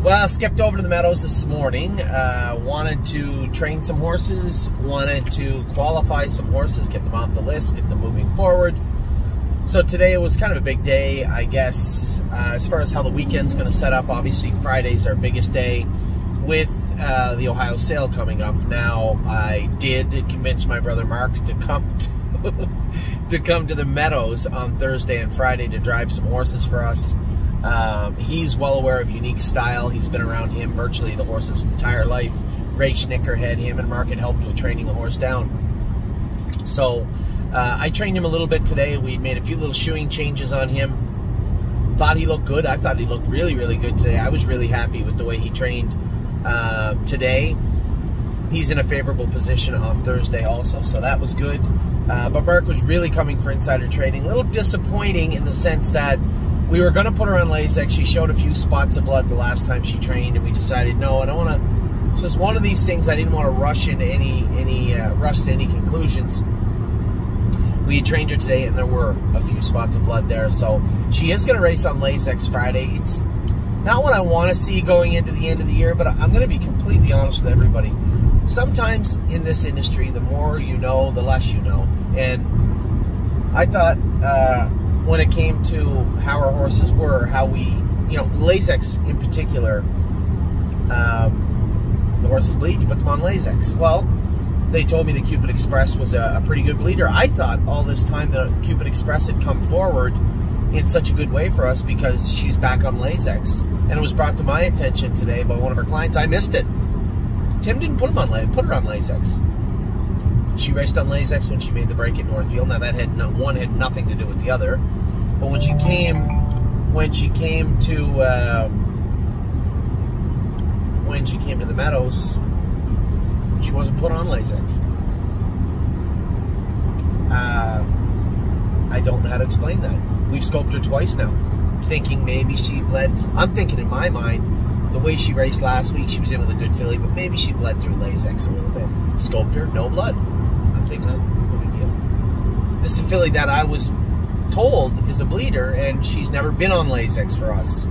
Well, I skipped over to the meadows this morning. Wanted to train some horses, wanted to qualify some horses, get them off the list, get them moving forward. So today was kind of a big day, I guess, as far as how the weekend's going to set up. Obviously, Friday's our biggest day with the Ohio sale coming up. Now, I did convince my brother Mark to come to come to the meadows on Thursday and Friday to drive some horses for us. He's well aware of Unique Style. He's been around him virtually the horse's entire life. Ray Schnicker had him, and Mark had helped with training the horse down. So I trained him a little bit today. We made a few little shoeing changes on him. Thought he looked good. I thought he looked really, really good today. I was really happy with the way he trained today. He's in a favorable position on Thursday also, so that was good. But Burke was really coming for insider trading. A little disappointing in the sense that we were going to put her on Lasix. She showed a few spots of blood the last time she trained, and we decided, no, I don't want to. It's just one of these things. I didn't want to rush into rush to any conclusions. We trained her today, and there were a few spots of blood there. So she is going to race on Lasix Friday. It's not what I want to see going into the end of the year, but I'm going to be completely honest with everybody. Sometimes in this industry, the more you know, the less you know. And I thought when it came to how our horses were, how we, Lasix in particular, the horses bleed, you put them on Lasix. Well, they told me the Cupid Express was a pretty good bleeder. I thought all this time that the Cupid Express had come forward in such a good way for us because she's back on Lasix. And it was brought to my attention today by one of our clients. I missed it. Tim didn't put her on Lasix. She raced on Lasix when she made the break at Northfield. Now that one had nothing to do with the other. But when she came to the meadows, she wasn't put on Lasix. I don't know how to explain that. We've scoped her twice now, thinking maybe she bled. I'm thinking in my mind, the way she raced last week, she was in with a good filly, but maybe she bled through Lasix a little bit. Scoped her, no blood. I'm thinking, no big deal. This is a filly that I was told is a bleeder, and she's never been on Lasix for us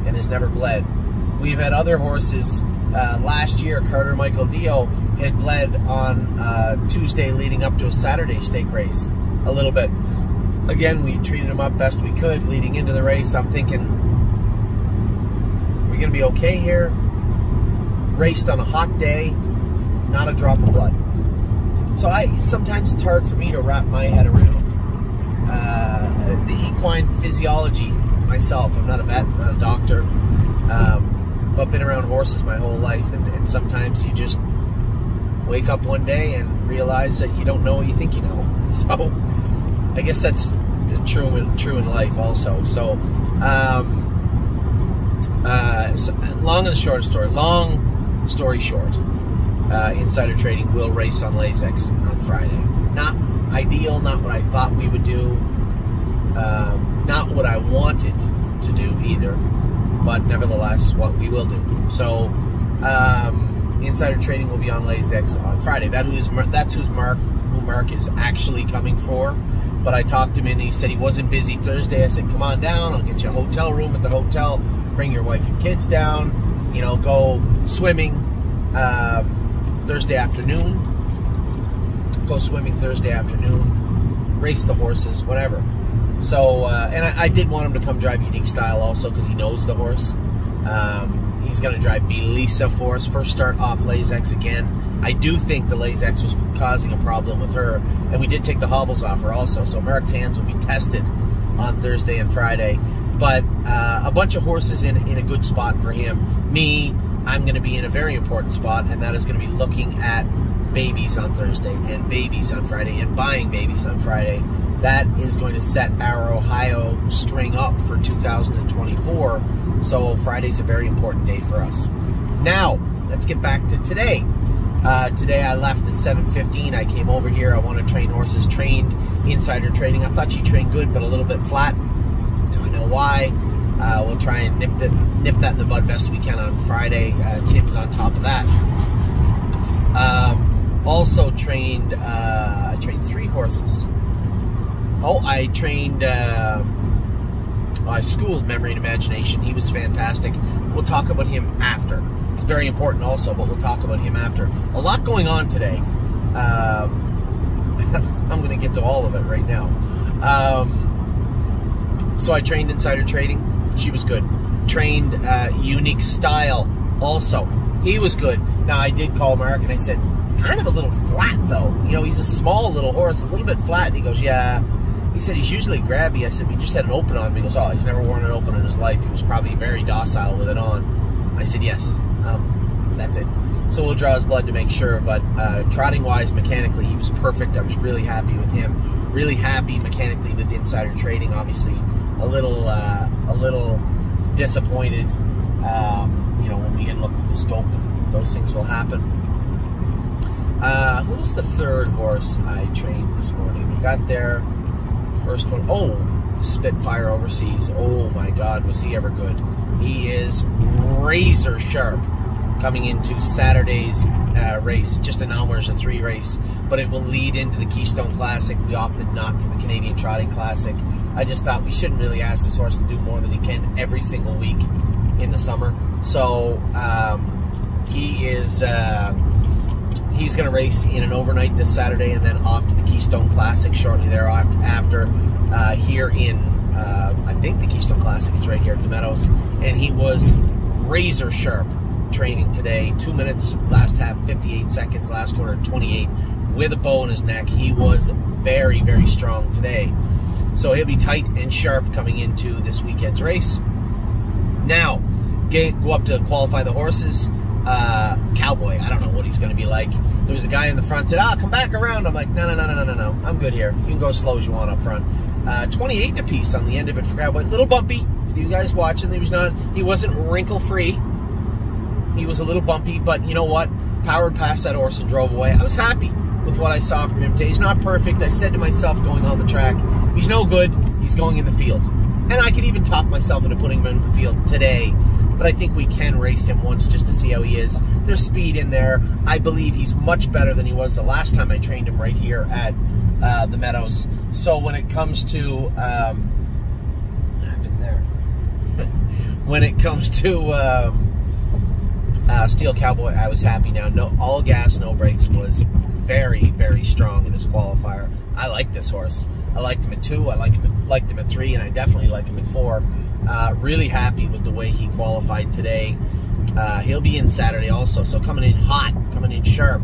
and has never bled. We've had other horses. Last year, Carter Michael Dio had bled on Tuesday leading up to a Saturday stake race a little bit. Again, we treated him up best we could leading into the race. I'm thinking, we're going to be okay here. Raced on a hot day, not a drop of blood. So sometimes it's hard for me to wrap my head around the equine physiology myself. I'm not a vet, I'm not a doctor, but been around horses my whole life, and sometimes you just wake up one day and realize that you don't know what you think you know. So I guess that's true in life also. So long story short, insider trading will race on Lasix on Friday. Not ideal, not what I thought we would do, not what I wanted to do either, but nevertheless what we will do. So insider trading will be on Lasix on Friday. That's who Mark is actually coming for. But I talked to him and he said he wasn't busy Thursday. I said, come on down, I'll get you a hotel room at the hotel, bring your wife and kids down, go swimming Thursday afternoon, race the horses, whatever. So, and I did want him to come drive Unique Style also because he knows the horse. He's going to drive Belisa for us, first start off Lasix again. I do think the Lasix was causing a problem with her, and we did take the hobbles off her also, so Mark's hands will be tested on Thursday and Friday. But a bunch of horses in a good spot for him. Me, I'm going to be in a very important spot, and that is going to be looking at babies on Thursday and babies on Friday and buying babies on Friday. That is going to set our Ohio string up for 2024, so Friday's a very important day for us. Now, let's get back to today. Today I left at 7:15. I came over here. I want to train horses. Trained insider trading. I thought she trained good, but a little bit flat. Now I know why. We'll try and nip that in the bud best we can on Friday. Tim's on top of that. Also trained. I trained 3 horses. Oh, I trained I schooled Memory and Imagination. He was fantastic. We'll talk about him after. It's very important also, but we'll talk about him after. A lot going on today. I'm going to get to all of it right now. So I trained Insider Trading. She was good. Trained Unique Style also. He was good. Now, I did call Mark and I said, kind of a little flat though. You know, he's a small little horse, a little bit flat. And he goes, yeah. He said he's usually grabby. I said, we just had an open on him. He goes, oh, he's never worn an open in his life. He was probably very docile with it on. I said, yes. That's it. So we'll draw his blood to make sure. But trotting-wise, mechanically, he was perfect. I was really happy with him. Really happy mechanically with Insider Trading. Obviously, a little disappointed. You know, when we had looked at the scope, those things will happen. Who was the third horse I trained this morning? We got there. First one, oh, Spitfire Overseas. Oh my God, was he ever good? He is razor sharp coming into Saturday's race. Just an hours a 3 race, but it will lead into the Keystone Classic. We opted not for the Canadian Trotting Classic. I just thought we shouldn't really ask this horse to do more than he can every single week in the summer. So he is. He's going to race in an overnight this Saturday and then off to the Keystone Classic shortly thereafter. Here in, I think the Keystone Classic is right here at the Meadows. And he was razor sharp training today. 2 minutes, last half 58 seconds, last quarter 28 with a bow in his neck. He was very, very strong today. So he'll be tight and sharp coming into this weekend's race. Now, go up to qualify the horses. Cowboy, I don't know what he's going to be like. There was a guy in the front said, come back around. I'm like, no, I'm good here. You can go as slow as you want up front. 28 apiece on the end of it for Cowboy. Little bumpy. You guys watching, he wasn't wrinkle free. He was a little bumpy, but you know what? Powered past that horse and drove away. I was happy with what I saw from him today. He's not perfect. I said to myself going on the track, he's no good. He's going in the field. And I could even talk myself into putting him in the field today. But I think we can race him once just to see how he is. There's speed in there. I believe he's much better than he was the last time I trained him right here at the Meadows. So when it comes to what happened there? When it comes to Steel Cowboy, I was happy now. No, all gas, no brakes was very, very strong in his qualifier. I like this horse. I liked him at 2. I liked him at 3, and I definitely like him at 4. Really happy with the way he qualified today. He'll be in Saturday also, so coming in hot, coming in sharp,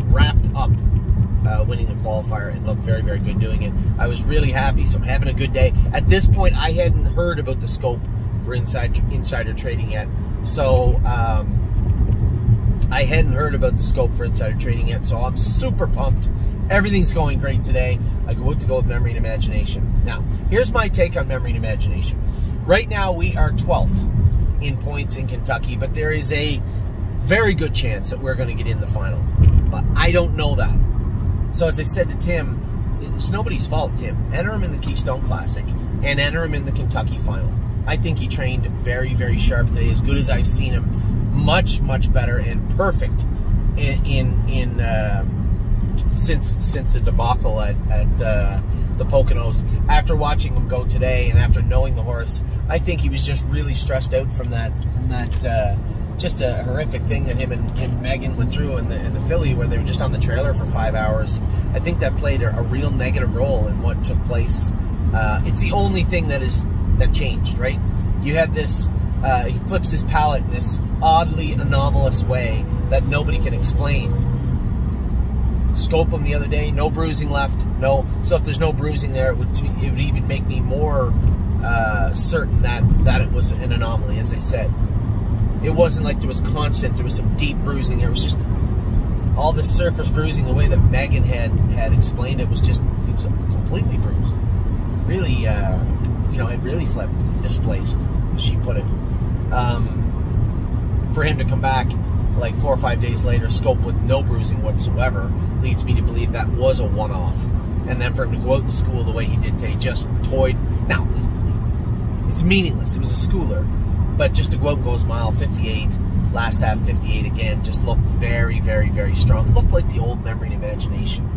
wrapped up, winning the qualifier, and looked very, very good doing it. I was really happy, so I'm having a good day. At this point, I hadn't heard about the scope for Insider Trading yet, so I hadn't heard about the scope for Insider Trading yet, so I'm super pumped. Everything's going great today. I go to go with Memory and Imagination. Now, here's my take on Memory and Imagination. Right now, we are 12th in points in Kentucky, but there is a very good chance that we're going to get in the final. But I don't know that. So as I said to Tim, it's nobody's fault, Tim. Enter him in the Keystone Classic and enter him in the Kentucky final. I think he trained very, very sharp today, as good as I've seen him. Much, much better and perfect since the debacle at the Poconos. After watching him go today and after knowing the horse, I think he was just really stressed out from that just a horrific thing that him and Megan went through in the filly, where they were just on the trailer for 5 hours. I think that played a real negative role in what took place. It's the only thing that changed, right? You had this, he flips his palate in this oddly anomalous way that nobody can explain. Scope him the other day, no bruising left, no. So if there's no bruising there, it would even make me more certain that it was an anomaly. As I said, it wasn't like there was constant. There was some deep bruising. There was just all this surface bruising. The way that Megan had explained it was just, he was completely bruised. Really, you know, it really flipped, displaced, as she put it. For him to come back like 4 or 5 days later, scope with no bruising whatsoever, leads me to believe that was a one-off. And then for him to go out in school the way he did today, just toyed. Now, it's meaningless. It was a schooler. But just to go out and go his mile 58, last half 58 again, just looked very, very, very strong. It looked like the old Memory and Imagination.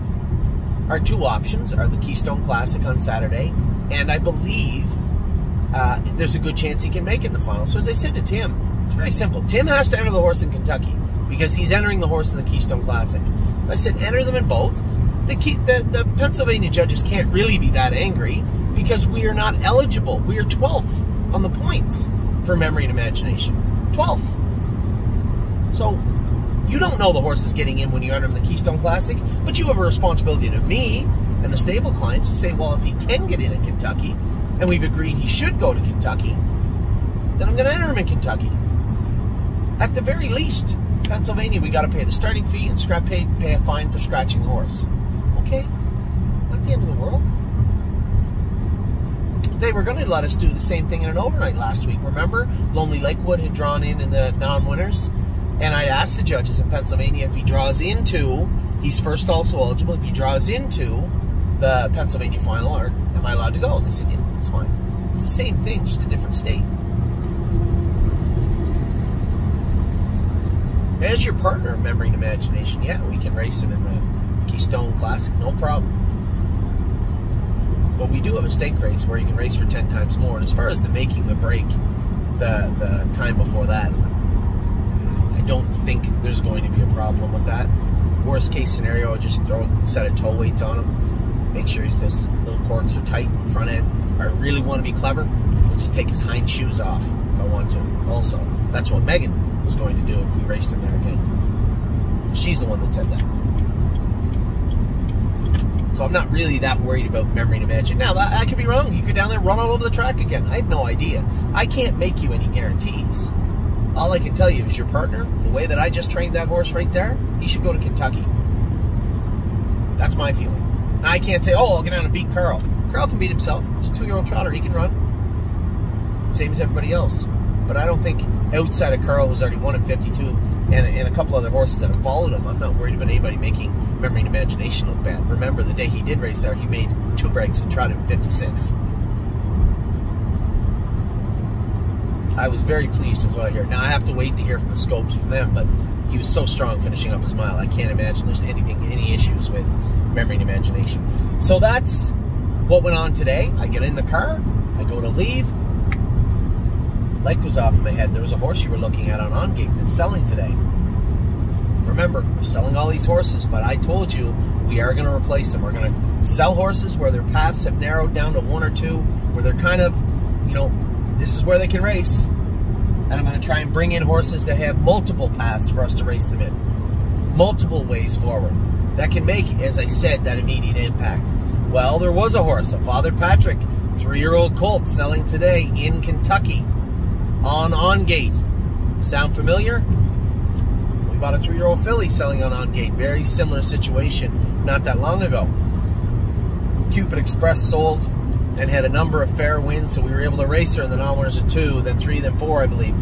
Our two options are the Keystone Classic on Saturday, and I believe there's a good chance he can make it in the final. So as I said to Tim, it's very simple. Tim has to enter the horse in Kentucky because he's entering the horse in the Keystone Classic. I said, enter them in both. The Pennsylvania judges can't really be that angry because we are not eligible. We are 12th on the points for memory and imagination. 12th. So you don't know the horse is getting in when you enter him in the Keystone Classic, but you have a responsibility to me and the stable clients to say, well, if he can get in Kentucky, and we've agreed he should go to Kentucky, then I'm going to enter him in Kentucky. At the very least, Pennsylvania, we got to pay the starting fee and pay a fine for scratching the horse. Okay, not the end of the world. They were going to let us do the same thing in an overnight last week. Remember, Lonely Lakewood had drawn in the non-winners, and I asked the judges in Pennsylvania if he draws into, he's first also eligible, if he draws into the Pennsylvania final, or am I allowed to go? And they said, yeah, that's fine. It's the same thing, just a different state. As your partner of memory and imagination, yeah, we can race him in the Keystone Classic, no problem. But we do have a stake race where you can race for 10 times more. And as far as the making the break, the time before that, I don't think there's going to be a problem with that. Worst case scenario, I'll just throw a set of toe weights on him. Make sure those little corks are tight front end. If I really want to be clever, I'll just take his hind shoes off if I want to. Also, that's what Megan was going to do if we raced him there again. She's the one that said that. So I'm not really that worried about memory and imagination. Now, I could be wrong. You could down there run all over the track again. I have no idea. I can't make you any guarantees. All I can tell you is your partner, the way that I just trained that horse right there, he should go to Kentucky. That's my feeling. Now, I can't say, oh, I'll get down and beat Carl. Carl can beat himself. He's a 2-year-old trotter. He can run. Same as everybody else. But I don't think outside of Carl, who's already won at 52, and a couple other horses that have followed him, I'm not worried about anybody making memory and imagination look bad. Remember, the day he did race there, he made 2 breaks and trotted in 56. I was very pleased with what I heard. Now, I have to wait to hear from the scopes from them, but he was so strong finishing up his mile. I can't imagine there's any issues with memory and imagination. So that's what went on today. I get in the car, I go to leave, light goes off in my head. There was a horse you were looking at on gate that's selling today. Remember, we're selling all these horses, but I told you we are going to replace them. We're going to sell horses where their paths have narrowed down to 1 or 2, where they're kind of, you know, this is where they can race. And I'm going to try and bring in horses that have multiple paths for us to race them in. Multiple ways forward. That can make, as I said, that immediate impact. Well, there was a horse, a Father Patrick, 3-year-old colt selling today in Kentucky on gate. Sound familiar? We bought a 3-year-old filly selling on gate. Very similar situation not that long ago. Cupid Express sold and had a number of fair wins, so we were able to race her in the non-winners of 2, then 3, then 4, I believe.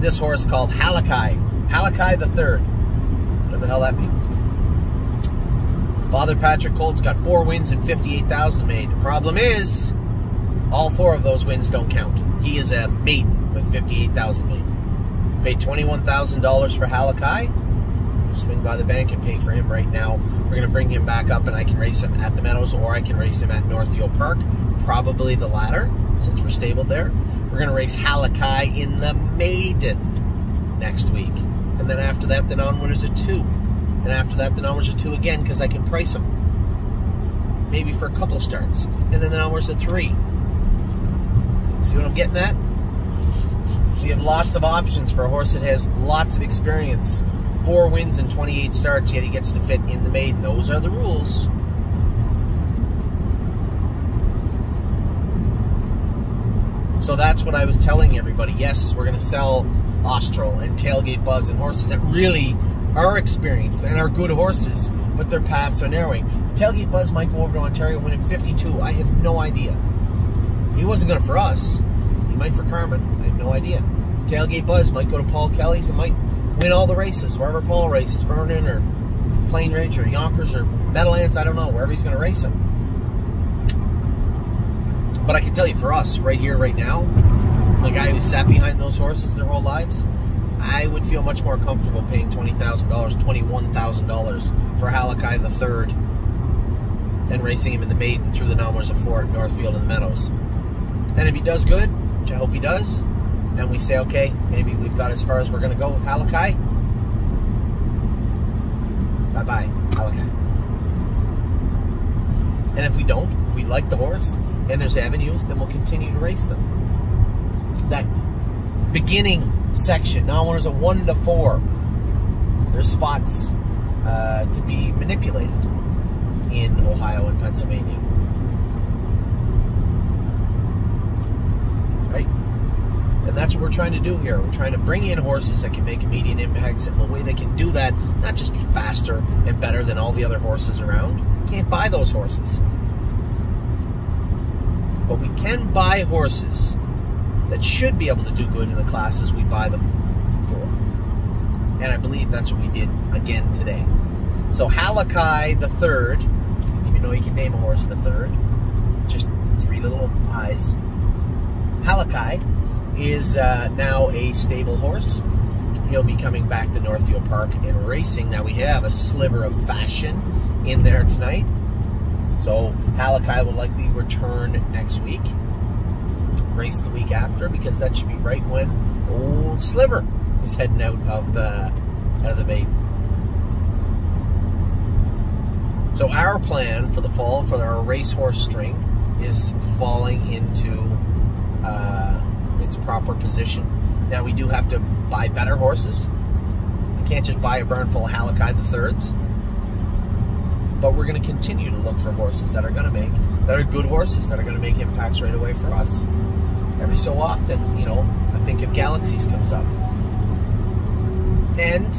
This horse called Halakai the Third. Whatever the hell that means. Father Patrick colt's got 4 wins and 58,000 made. The problem is, all 4 of those wins don't count. He is a maiden with 58,000 made. Paid $21,000 for Halakai. We'll swing by the bank and pay for him right now. We're going to bring him back up, and I can race him at the Meadows, or I can race him at Northfield Park. Probably the latter, since we're stabled there. We're going to race Halakai in the maiden next week. And then after that, the non-winners are 2. And after that, the non-winners are 2 again, because I can price them. Maybe for a couple of starts. And then the non-winners are 3. See what I'm getting at? We have lots of options for a horse that has lots of experience. 4 wins and 28 starts, yet he gets to fit in the maiden. Those are the rules. So that's what I was telling everybody. Yes, we're going to sell Austral and Tailgate Buzz and horses that really are experienced and are good horses, but their paths are narrowing. Tailgate Buzz might go over to Ontario and win in 52. I have no idea. He wasn't going to for us. He might for Carmen. I have no idea. Tailgate Buzz might go to Paul Kelly's and might win all the races, wherever Paul races, Vernon or Plain Ridge or Yonkers or Meadowlands, I don't know, wherever he's going to race him. But I can tell you, for us, right here, right now, the guy who sat behind those horses their whole lives, I would feel much more comfortable paying $20,000, $21,000 for Halakai the Third and racing him in the maiden through the non-winners of 4 at Northfield and the Meadows. And if he does good, which I hope he does, and we say, okay, maybe we've got as far as we're going to go with Halakai, bye-bye, Halakai. And if we don't, if we like the horse, and there's avenues, then we'll continue to race them. That beginning section, now when there's a 1 to 4, there's spots to be manipulated in Ohio and Pennsylvania. Right? And that's what we're trying to do here. We're trying to bring in horses that can make immediate impacts, and the way they can do that, not just be faster and better than all the other horses around. You can't buy those horses. But we can buy horses that should be able to do good in the classes we buy them for. And I believe that's what we did again today. So Halakai the third, even though you can name a horse the third, just 3 little eyes. Halakai is now a stable horse. He'll be coming back to Northfield Park and racing. Now we have a sliver of fashion in there tonight. So Halakai will likely return next week. Race the week after, because that should be right when old Sliver is heading out of the maiden. So our plan for the fall for our racehorse string is falling into its proper position. Now we do have to buy better horses. You can't just buy a barn full of Halakai the thirds. But we're going to continue to look for horses that are going to make, that are good horses, that are going to make impacts right away for us. Every so often, you know, I think if Galaxies comes up. And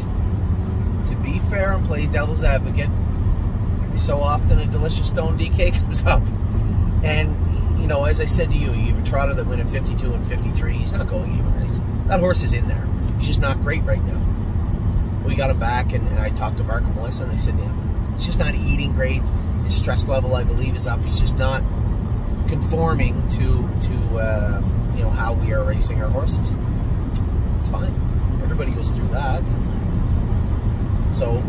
to be fair and play devil's advocate, every so often a Delicious Stone DK comes up. And, you know, as I said to you, you have a trotter that went at 52 and 53. He's not going anywhere. That horse is in there. He's just not great right now. We got him back, and I talked to Mark and Melissa, and they said, yeah, he's just not eating great. His stress level, I believe, is up. He's just not conforming to you know, how we are racing our horses. It's fine. Everybody goes through that. So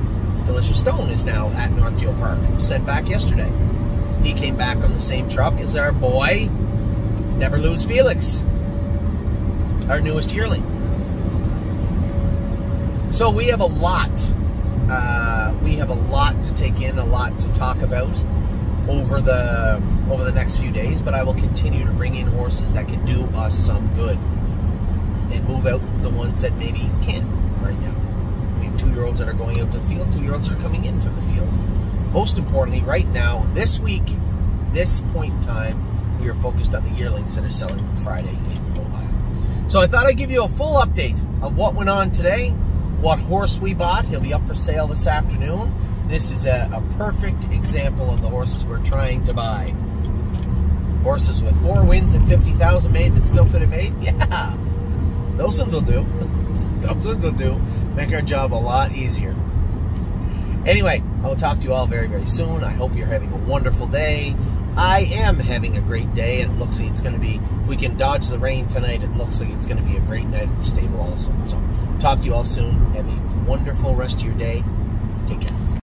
Delicious Stone is now at Northfield Park. Sent back yesterday. He came back on the same truck as our boy, Never Lose Felix, our newest yearling. So we have a lot. We have a lot to take in, a lot to talk about over the next few days, but I will continue to bring in horses that can do us some good and move out the ones that maybe can't right now. We have 2-year-olds that are going out to the field, 2-year-olds that are coming in from the field. Most importantly, right now, this week, this point in time, we are focused on the yearlings that are selling Friday in Ohio. So I thought I'd give you a full update of what went on today, what horse we bought. He'll be up for sale this afternoon. This is a perfect example of the horses we're trying to buy. Horses with 4 wins and 50,000 made that still fit a maid? Yeah, those ones will do. Those ones will do. Make our job a lot easier. Anyway, I will talk to you all very, very soon. I hope you're having a wonderful day. I am having a great day, and it looks like it's going to be, if we can dodge the rain tonight, it looks like it's going to be a great night at the stable also. So, talk to you all soon. Have a wonderful rest of your day. Take care.